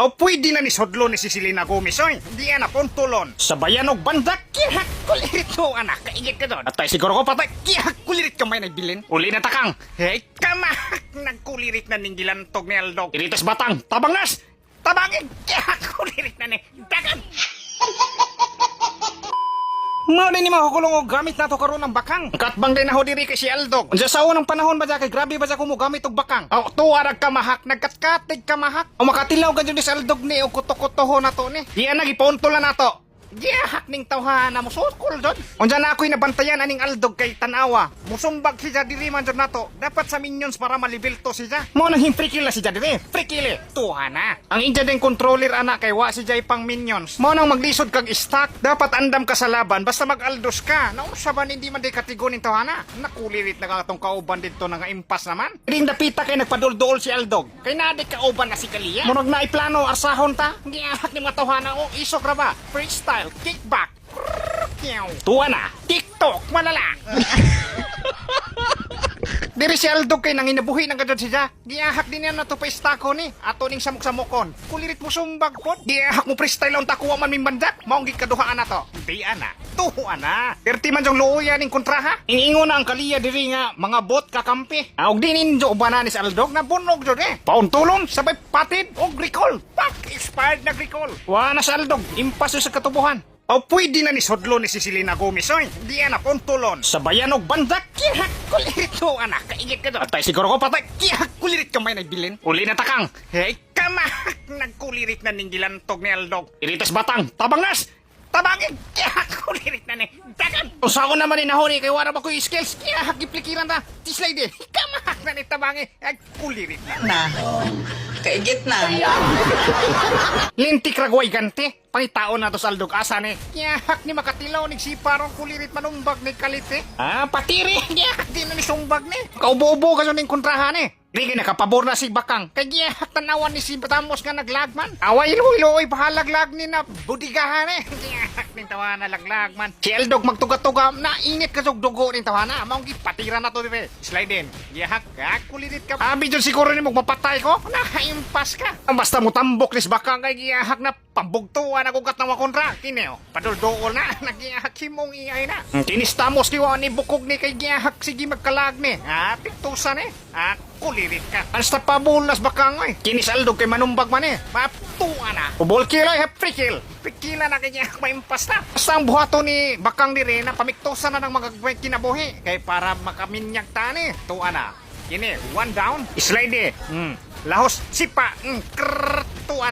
O pwede na ni Sodlo ni si Selena Gomez, oy. Di na puntulon. Sa bayan og bandak, kihak kulirit mo, anak. Kaigit ka doon. Atay siguro ko patay, kihak kulirit ka may nagbilin. Uli na takang. Hey, kamahak, nagkulirit na ning gilantog ni Aldog. Iritas batang, tabang nas. Tabangin, kihak kulirit na ni. Dagan. Mao din ni mahukulong og gamit nato karon ng bakang. Katbang din na ho diri kay si Aldog. Unsa sa unang panahon ba kay grabe ba ko mo gamit og bakang? Aw tuwa ka mahak nagkatkatig ka mahak. O makatilaw ka jud ni si Aldog ni og kuto-kutoho na to ni. Diya na gipunto na nato. Gihak ning tawhana mo sukol dod. Unsa na ako'y nabantayan aning Aldog kay tanawa. Musumbag siya diri man jud nato. Dapat sa minions para malibel to siya. Mo nang himprikil na siya diri. Frikil. Tuhana. Ang inja din controller ana kay wa si jay pang minions. Mo nang maglisod kag stock. Dapat andam ka sa laban basta mag-aldos ka. Naunsa ba hindi man day katigo ning tawhana? Nakulirit na katong kauban didto nga impas naman. Ring dapita kay nagpadul-duol si Aldog. Kay naday kauban na si Kalia. Murag na iplano arsahon ta. Gihak ni mga tawhana o isok ra ba? Freestyle. Kickback. Tuwa na. TikTok. Malala. Diri si Aldog kay nanginabuhi ng gadod siya. Giahak din yan na to pa istako ni. Ato ning samok-samokon. Kulirit mo sumbag po. Giahak mo freestyle on takuha man min bandak. Maong gikaduhaan na to. Di ana. Tuwa na. Perti man jong luoya ning kontraha. Ingingo na ang Kalia diri nga mga bot kakampi. Og dinin jo ubanan ni si Aldog na bunog jud eh. Pauntulon sabay patid og recall. Pak expired na recall. Wa na si Aldog. Impas sa katubuhan. O pwede na ni Sodlo ni si Selena Gomez, oy. Di na puntulon. Sa bayan og bandak, kihak kulirit mo, anak. Kaigit ka doon. Atay siguro ko patay, kihak kulirit ka may nagbilin. Uli na takang. Hey, kamahak, nagkulirit na ning gilantog ni Aldog. Iritas batang, tabang nas. Tabangin, kihak kulirit na ni. Dagan. O sa ako naman ni nahuni, kay wala ba ko skills. Kihak iplikiran na. Tislay din. Kamahak na ni tabangin. Ay, kulirit na. Kaigit na. Lintik ragway ganti. Pangitaon na to sa Aldog asa ni. Kiyahak ni makatilaw ni siparong kulirit manumbag ni kalite. Ah, patiri. Kiyahak din na ni sumbag ni. Kaubo-ubo ka ning kontrahan ni. Di nakapabor na si Bakang. Kay kiyahak tanawan ni si Batamos nga naglagman. Away iloy pahalaglag ni na budigahan ni. Kiyahak ning tawana laglagman. Si Aldog magtuga-tuga na init ka dugo ning tawana. Maong gipatira na to dire. Slide in. Kiyahak kulirit ka. Abi jud siguro ni mo mapatay ko. Nahaimpas ka. Basta mo tambok ni si Bakang kay kiyahak na pambugtuan ako kat ng kontra. Kineo, padul-dool na. Nagyahak himong iay na. Tinistamos kiwa ni bukog ni kay giyahak sige magkalag ni. Piktusan eh. Kulirit ka. Ansta pabulas Bakang oy. Kinis Aldog kay manumbag man eh. Maptuan na. Ubol kiloy, free kill. Pikila na kay giyahak maimpas na. Basta ang buhato ni Bakang dire na pamiktusan na ng mga kinabuhi. Kay para makaminyag tani. Tuan na. Kini, one down. Slide eh. Lahos, sipa. Krrrt.